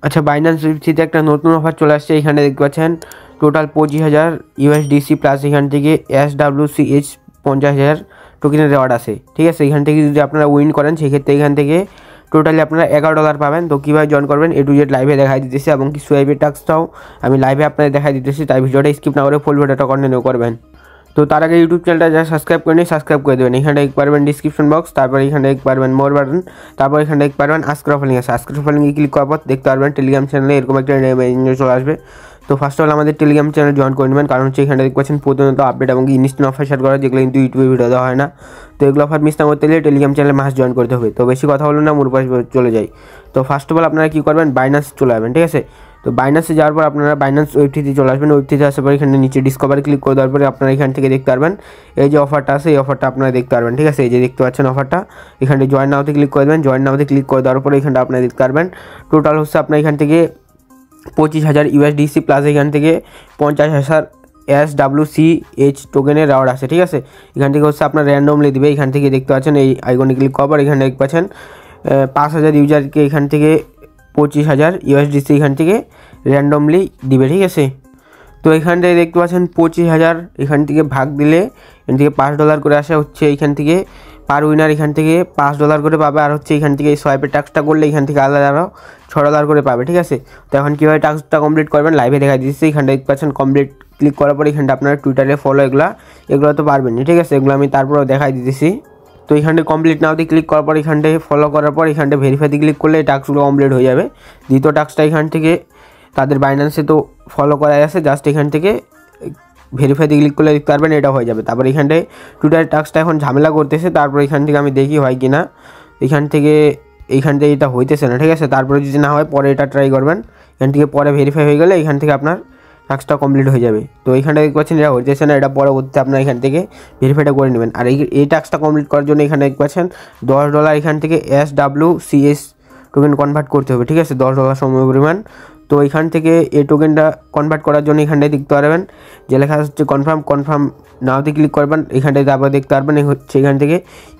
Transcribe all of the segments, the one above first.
আচ্ছা, বাইন্যান্স সুইফটতে একটা নতুন অফার চলে আসছে। এখানে দেখতে পাচ্ছেন টোটাল 25,000 USDC প্লাস এখান থেকে SWCH 50,000 টোকেনের রেওয়ার্ড আছে। ঠিক আছে, এখান থেকে যদি আপনারা উইন করেন সেক্ষেত্রে এখান থেকে টোটালি আপনারা $11 পাবেন। তো কীভাবে জয়েন করবেন A to Z লাইভে দেখাই দিতেছি, এবং কি সোয়াইপের টাস্কটাও আমি লাইভে আপনাদের দেখাই দিতেছি। তাই ভিডিওটা স্কিপ না করে ফুল ভিডিওটা কন্টিনিউ করবেন। তো তার আগে ইউটিউব চ্যানেলটা যারা সাবস্ক্রাইব করেনি সাবস্ক্রাইব করে দেবেন। এখানে দেখতে পারবেন ডিসক্রিপশন বক্স, তারপর এখানে দেখতে পারবেন মোর বাটন, তারপর এখানে দেখতে পারবেন আস্ক ফলোইং আছে। আস্ক ফলোইংয়ে ক্লিক করার পর দেখতে পারবেন টেলিগ্রাম চ্যানেলে এরকম একটা চলে আসবে। তো ফার্স্ট অফ অল আমাদের টেলিগ্রাম চ্যানেল জয়েন করে নেবেন, কারণ হচ্ছে এখানে দেখতে পাচ্ছেন প্রতিনিয়ত আপডেট এবং ইনস্ট্যান্ট অফার শেয়ার করা, যেগুলো কিন্তু ইউটিউবে ভিডিও দেওয়া হয় না। তো এগুলো অফার মিস না করতে গেলে টেলিগ্রাম চ্যানেলে মাস জয়েন করতে হবে। তো বেশি কথা বলুন না, মূল পাশে চলে যাই। তো ফার্স্ট অফ অল আপনারা কী করবেন, বাইন্যান্স চলে যাবেন। ঠিক আছে, তো বাইন্যান্সে যাওয়ার পর আপনারা বাইন্যান্স ওয়েবসাইটে চলে আসবেন। ওয়েবসাইটে আসার পর এখানে নিচে ডিসকভারি ক্লিক করে দেওয়ার পরে আপনারা এখান থেকে দেখতে পারবেন এই যে অফারটা আছে, এই অফারটা আপনারা দেখতে পারবেন। ঠিক আছে, এই যে দেখতে পাচ্ছেন অফারটা, এখানে জয়েন নাওতে ক্লিক করে দেবেন। জয়েন নাওতে ক্লিক করে দেওয়ার পরে এখানটা আপনারা দেখতে পারবেন টোটাল হচ্ছে আপনার এখান থেকে 25,000 USDC প্লাস এখান থেকে 50,000 SWCH টোকেনের রাওয়ার্ড আছে। ঠিক আছে, এখান থেকে হচ্ছে আপনার র্যান্ডমলি দিবে। এখান থেকে দেখতে পাচ্ছেন এই আইকনে ক্লিক করার পর এখানে দেখতে পাচ্ছেন 5,000 ইউজারকে এখান থেকে 25,000 USDC এখান থেকে র্যান্ডমলি দিবে। ঠিক আছে, তো এখানটায় দেখতে পাচ্ছেন 25,000 এখান থেকে ভাগ দিলে এখান থেকে $5 করে আসে হচ্ছে। এইখান থেকে পার উইনার এখান থেকে $5 করে পাবে, আর হচ্ছে এখান থেকে এই সোয়াইপের টাস্কটা করলে এখান থেকে আলাদা আরও $6 করে পাবে। ঠিক আছে, তো এখন কীভাবে টাস্কটা কমপ্লিট করবেন লাইভে দেখা দিচ্ছি। এখানটা দেখতে পাচ্ছেন কমপ্লিট ক্লিক করার পরে এখানটা আপনারা টুইটারে ফলো এগুলো তো পারবেন। ঠিক আছে, এগুলো আমি তারপরেও দেখাই দিতেছি। তো এখানটা কমপ্লিট নাওতে ক্লিক করার পর এখানটায় ফলো করার পর এখানটা ভেরিফাইতে ক্লিক করলে এই টাস্কগুলো কমপ্লিট হয়ে যাবে। দ্বিতীয় টাস্কটা এখান থেকে তাদের বাইন্যান্সে তো ফলো করা আছে, জাস্ট এখান থেকে ভেরিফাইতে ক্লিক করলে দেখতে পারবেন এটা হয়ে যাবে। তারপর এখানটায় টুইটার টাস্কটা এখন ঝামেলা করতেছে, তারপর এখান থেকে আমি দেখি হয় কি না। এখান থেকে এটা হইতেছে না। ঠিক আছে, তারপরে যদি না হয় পরে এটা ট্রাই করবেন। এখান থেকে পরে ভেরিফাই হয়ে গেলে এখান থেকে আপনার টাস্কটা কমপ্লিট হয়ে যাবে। তো এইখানটা দেখতে পাচ্ছেন এটা হইতেছে না, এটা পরবর্তীতে আপনার এখান থেকে ভেরিফাইটা করে নেবেন। আর এই টাস্কটা কমপ্লিট করার জন্য এখানে দেখতে পাচ্ছেন $10 এখান থেকে SWCH টোকেন কনভার্ট করতে হবে। ঠিক আছে, $10 সময় পরিমাণ। তো এখান থেকে এই টোকেনটা কনভার্ট করার জন্য এখানটায় দেখতে পারবেন যে লেখা হচ্ছে কনফার্ম নাওতে ক্লিক করবেন। এখানটায় তারপর দেখতে পারবেন হচ্ছে এখান থেকে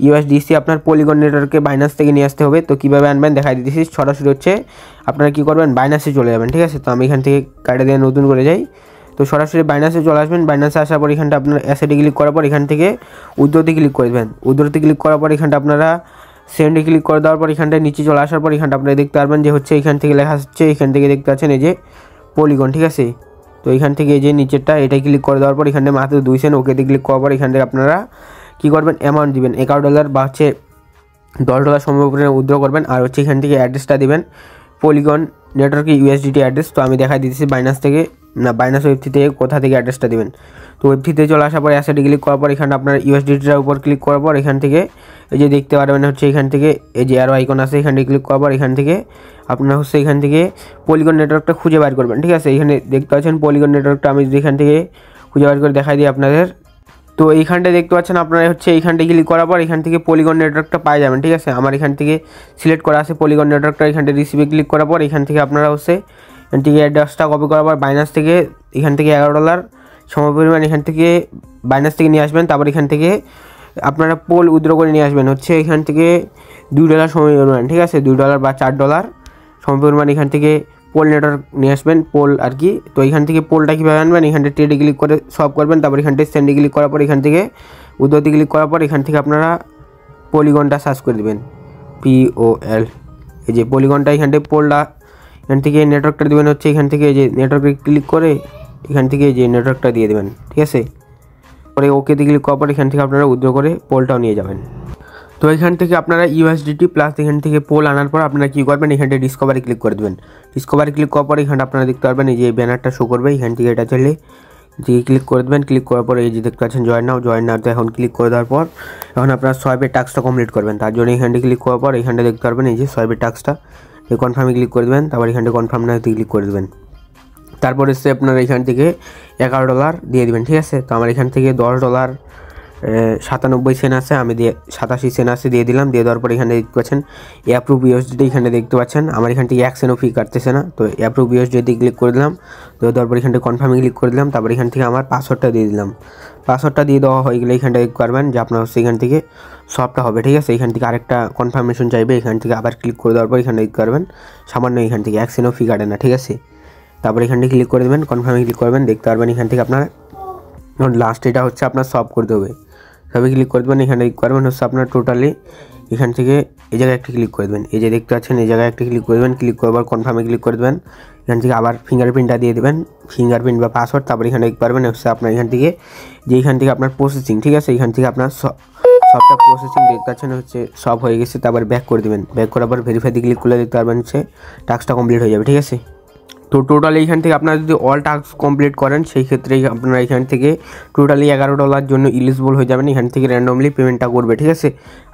USDC আপনার পলিগন নেটওয়ার্কে বাইন্যান্স থেকে নিয়ে আসতে হবে। তো কীভাবে আনবেন দেখাই দিতেছি। সরাসরি হচ্ছে আপনারা কী করবেন, বাইন্যান্সে চলে যাবেন। ঠিক আছে, তো আমি এখান থেকে কাটে দিয়ে নতুন করে যাই। তো সরাসরি বাইন্যান্সে চলে আসবেন। বাইন্যান্সে আসার পর এখানটা আপনার অ্যাসেটে ক্লিক করার পর এখান থেকে উইথড্রতে ক্লিক করে দেবেন। উইথড্রতে ক্লিক করার পর এখানটা আপনারা সেন্ডে ক্লিক করে দেওয়ার পর এখানটায় নিচে চলে আসার পর এখানটা আপনারা দেখতে পারবেন যে হচ্ছে এখান থেকে লেখা হচ্ছে, এখান থেকে দেখতে পাচ্ছেন এই যে পলিগন। ঠিক আছে, তো এখান থেকে এই যে নিচেরটা এটাই ক্লিক করে দেওয়ার পর এখানে মাত্র 2 সেন্ট ওকেতে ক্লিক করার পর এখান থেকে আপনারা কী করবেন, অ্যামাউন্ট দিবেন $11 বা হচ্ছে $10 সময় উপরে উইথড্র করবেন। আর হচ্ছে এখান থেকে অ্যাড্রেসটা দিবেন পলিগন নেটওয়ার্কে USDT অ্যাড্রেস। তো আমি দেখাই দিচ্ছি বাইন্যান্স থেকে না বাইন্যান্স ওয়েবসাইট থেকে কোথা থেকে অ্যাড্রেসটা দিবেন। তো ওয়েবসাইটে চলে আসার পর অ্যাসেটে ক্লিক করার পর এখানে আপনার USDTটার উপর ক্লিক করার পর এখান থেকে এই যে দেখতে পারবেন হচ্ছে এখান থেকে এই যে অ্যারো আইকন আছে, এখানে ক্লিক করার পর এখান থেকে আপনার হচ্ছে এখান থেকে পলিগন নেটওয়ার্কটা খুঁজে বের করবেন। ঠিক আছে, এখানে দেখতে পাচ্ছেন পলিগন নেটওয়ার্কটা আমি যদি এখান থেকে খুঁজে বের করে দেখাই দিই আপনাদের। তো এইখানটায় দেখতে পাচ্ছেন আপনারা হচ্ছে এইখানটায় ক্লিক করার পর এখান থেকে পলিগন নেটওয়ার্কটা পাই যাবেন। ঠিক আছে, আমার এখান থেকে সিলেক্ট করা আছে পলিগন নেটওয়ার্কটা। এখানটায় রিসিভে ক্লিক করার পর এখান থেকে আপনারা হচ্ছে এখান থেকে অ্যাড্রেসটা কপি করার পর বাইন্যান্স থেকে এখান থেকে $11 সময় পরিমাণ এখান থেকে বাইন্যান্স থেকে নিয়ে আসবেন। তারপর এখান থেকে আপনারা পোল উইথড্র করে নিয়ে আসবেন হচ্ছে এখান থেকে $2 সময় পরিমাণ। ঠিক আছে, $2 বা $4 সময় পরিমাণ এখান থেকে পোল নেটওয়ার্ক নিয়ে আসবেন, পোল আর কি। তো এখান থেকে পোলটা কীভাবে আনবেন, এখানটা ট্রেডে ক্লিক করে সলভ করবেন। তারপর এখানটায় সেন্ডে ক্লিক করার পর এখান থেকে উইথড্রতে ক্লিক করার পর এখান থেকে আপনারা পলিগনটা সার্চ করে দেবেন, POL। এই যে পলিগনটা এখানটায় পোলটা এখান থেকে নেটওয়ার্কটা দেবেন হচ্ছে এখান থেকে এই যে নেটওয়ার্কে ক্লিক করে এখান থেকে এই যে নেটওয়ার্কটা দিয়ে দেবেন। ঠিক আছে, পরে ওকেতে ক্লিক করার পর এখান থেকে আপনারা উইথড্র করে পোলটাও নিয়ে যাবেন। তো এখান থেকে আপনারা USDT প্লাস এখান থেকে পোল আনার পর আপনারা কী করবেন, এখানটা ডিসকভারি ক্লিক করে দেবেন। ডিসকভারি ক্লিক করার পর এখানটা আপনারা দেখতে পারবেন এই যে ব্যানারটা শো করবে, এখান থেকে এটা চলে দিয়ে ক্লিক করে দেবেন। ক্লিক করার পর এই যে দেখতে পাচ্ছেন জয়েন নাওতে এখন ক্লিক করে দেওয়ার পর এখন আপনারা সোয়াইপের টাস্কটা কমপ্লিট করবেন। তার জন্য এখানটা ক্লিক করার পর এখানটা দেখতে পারবেন এই যে সোয়াইপের টাস্কটা, এই কনফার্মে ক্লিক করে দেবেন। তারপর এখানটা কনফার্ম নাওতে ক্লিক করে দেবেন। তারপর এসে আপনারা এখান থেকে $11 দিয়ে দেবেন। ঠিক আছে, তো আমার এখান থেকে $10 97 সেন্ট আছে, আমি 87 সেন্ট আছে দিয়ে দিলাম। দিয়ে দেওয়ার পর এখানে দেখতে পাচ্ছেন অ্যাপ্রুভ ইউএসডিটি এখানে দেখতে পাচ্ছেন। আমার এখান থেকে 1 সেন্টও ফি কাটতেছে না। তো অ্যাপ্রুভ ইউএসডিটি ক্লিক করে দিলাম। দেওয়ার পর এখান থেকে কনফার্মে ক্লিক করে দিলাম। তারপর এখান থেকে আমার পাসওয়ার্ডটা দিয়ে দিলাম। পাসওয়ার্ডটা দিয়ে দেওয়া হয়ে গেলে এখানটা দেখতে পারবেন যে আপনার হচ্ছে এখান থেকে সবটা হবে, ঠিক আছে। এখান থেকে আরেকটা কনফার্মেশন চাইবে, এখান থেকে আবার ক্লিক করে দেওয়ার পর এখানে দেখতে পারবেন সামান্য এখান থেকে 1 সেন্টও ফি কাটে না, ঠিক আছে। তারপর এখানটি ক্লিক করে দেবেন, কনফার্মে ক্লিক করবেন, দেখতে পারবেন এখান থেকে আপনার লাস্ট এটা হচ্ছে আপনার সব করতে হবে। সবই ক্লিক করে দেবেন, এখানে ক্লিক করবেন হচ্ছে আপনার টোটালি এখান থেকে এই জায়গায় একটা ক্লিক করে দেবেন, এই যে দেখতে পাচ্ছেন এই জায়গায় একটা ক্লিক করে দেবেন। ক্লিক করবার কনফার্মে ক্লিক করে দেবেন, এখান থেকে আবার ফিঙ্গারপ্রিন্টটা দিয়ে দেবেন, ফিঙ্গারপ্রিন্ট বা পাসওয়ার্ড। তারপর এখানে দেখতে পারবেন হচ্ছে আপনার এখান থেকে যে এখান থেকে আপনার প্রসেসিং, ঠিক আছে। এখান থেকে আপনার সবটা প্রসেসিং দেখতে পাচ্ছেন হচ্ছে সব হয়ে গেছে। তারপর ব্যাক করে দেবেন, ব্যাক করার পর ভেরিফাইতে ক্লিক করলে দেখতে পারবেন হচ্ছে টাস্কটা কমপ্লিট হয়ে যাবে, ঠিক আছে। তো টোটালি এখান থেকে আপনারা যদি অল টাস্ক কমপ্লিট করেন সেই ক্ষেত্রে আপনারা এখান থেকে টোটালি $11 জন্য ইলিজিবল হয়ে যাবেন। এখান থেকে র্যান্ডমলি পেমেন্টটা করবে, ঠিক আছে।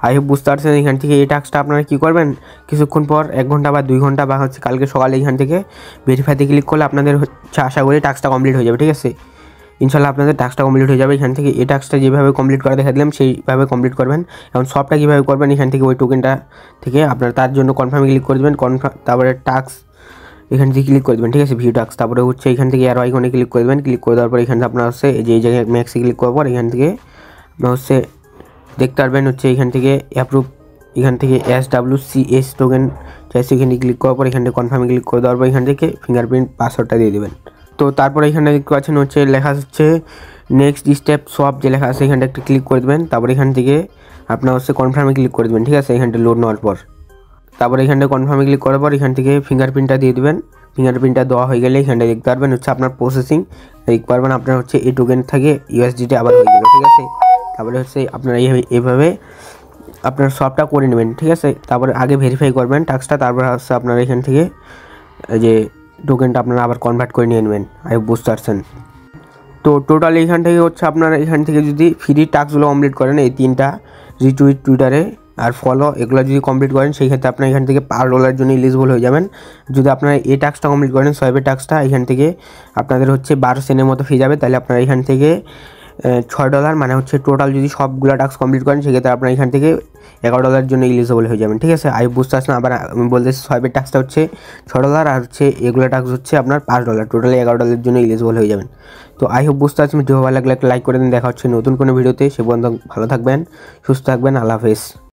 আই হোপ বুঝতে পারছেন। এখান থেকে এই টাস্কটা আপনারা কী করবেন, কিছুক্ষণ পর 1 ঘন্টা বা 2 ঘন্টা বা হচ্ছে কালকে সকালে এখান থেকে ভেরিফাইতে ক্লিক করলে আপনাদের হচ্ছে আশা করি টাস্কটা কমপ্লিট হয়ে যাবে, ঠিক আছে। ইনশাল্লাহ আপনাদের টাস্কটা কমপ্লিট হয়ে যাবে। এখান থেকে এই টাস্কটা যেভাবে কমপ্লিট করা দেখা দিলাম সেইভাবে কমপ্লিট করবেন। এখন সবটা কীভাবে করবেন, এখান থেকে ওই টোকেনটা থেকে আপনারা তার জন্য কনফার্মে ক্লিক করে দেবেন। তারপরে টাস্ক এখান থেকে ক্লিক করে দেবেন, ঠিক আছে, ভিউ টাস্ক। তারপরে হচ্ছে এখান থেকে অ্যারো আইকনে ক্লিক করে দেবেন। ক্লিক করে দেওয়ার পর এখান থেকে আপনার হচ্ছে এই জায়গায় ম্যাক্সে ক্লিক করার পর এখান থেকে আপনার হচ্ছে দেখতে পারবেন হচ্ছে এখান থেকে অ্যাপ্রুভ, এখান থেকে SWCS টোকেন চাইছে, এখানে ক্লিক করার পর এখান থেকে কনফার্মে ক্লিক করে দেওয়ার পর এখান থেকে ফিঙ্গারপ্রিন্ট পাসওয়ার্ডটা দিয়ে দেবেন। তো তারপরে এখানে দেখতে পাচ্ছেন হচ্ছে লেখা হচ্ছে নেক্সট স্টেপ সব যে লেখা আছে এখানটা একটা ক্লিক করে দেবেন। তারপর এখান থেকে আপনার হচ্ছে কনফার্মে ক্লিক করে দেবেন, ঠিক আছে, এখানটা লোড নেওয়ার পর। তারপরে এখানটা কনফার্মে ক্লিক করার পর এখান থেকে ফিঙ্গারপ্রিন্টটা দিয়ে দেবেন। ফিঙ্গারপ্রিন্টটা দেওয়া হয়ে গেলে এখানটা দেখতে পারবেন হচ্ছে আপনার প্রসেসিং, দেখতে পারবেন আপনার হচ্ছে এই টোকেন থেকে USDT আবার হয়ে যাবে, ঠিক আছে। তারপরে হচ্ছে আপনারা এইভাবে আপনার সবটা করে নেবেন, ঠিক আছে। তারপরে আগে ভেরিফাই করবেন টাস্কটা, তারপর হচ্ছে আপনারা এখান থেকে যে টোকেনটা আপনারা আবার কনভার্ট করে নিয়ে নেবেন। আই বুঝতে পারছেন। তো টোটালি এখান থেকে হচ্ছে আপনারা এখান থেকে যদি ফ্রি টাস্কগুলো কমপ্লিট করেন, এই 3টা রিটুইট, টুইটারে আর ফলো, এগুলো যদি কমপ্লিট করেন সেই ক্ষেত্রে আপনার এখান থেকে $5 জন্য ইলিজিবল হয়ে যাবেন। যদি আপনারা এই টাস্কটা কমপ্লিট করেন, সোয়াইপের টাস্কটা, এখান থেকে আপনাদের হচ্ছে 12 সেন্টের মতো ফি যাবে। তাহলে আপনারা এখান থেকে $6 মানে হচ্ছে টোটাল যদি সবগুলো টাস্ক কমপ্লিট করেন সেক্ষেত্রে আপনার এখান থেকে $11 জন্য ইলিজিবল হয়ে যাবেন, ঠিক আছে। আই বুঝতে পারছেন। আবার আমি বলতেছি সোয়াইপের টাস্কটা হচ্ছে $6 আর হচ্ছে এগুলো টাস্ক হচ্ছে আপনার $5, টোটালি $11 জন্য ইলিজিবল হয়ে যাবেন। তো আই হোপ বুঝতে পারছেন। ভিডিও ভালো লাগলে একটা লাইক করে দিন। দেখা হচ্ছে নতুন কোনো ভিডিওতে। সে পর্যন্ত ভালো থাকবেন, সুস্থ থাকবেন। আল্লাহ হাফেজ।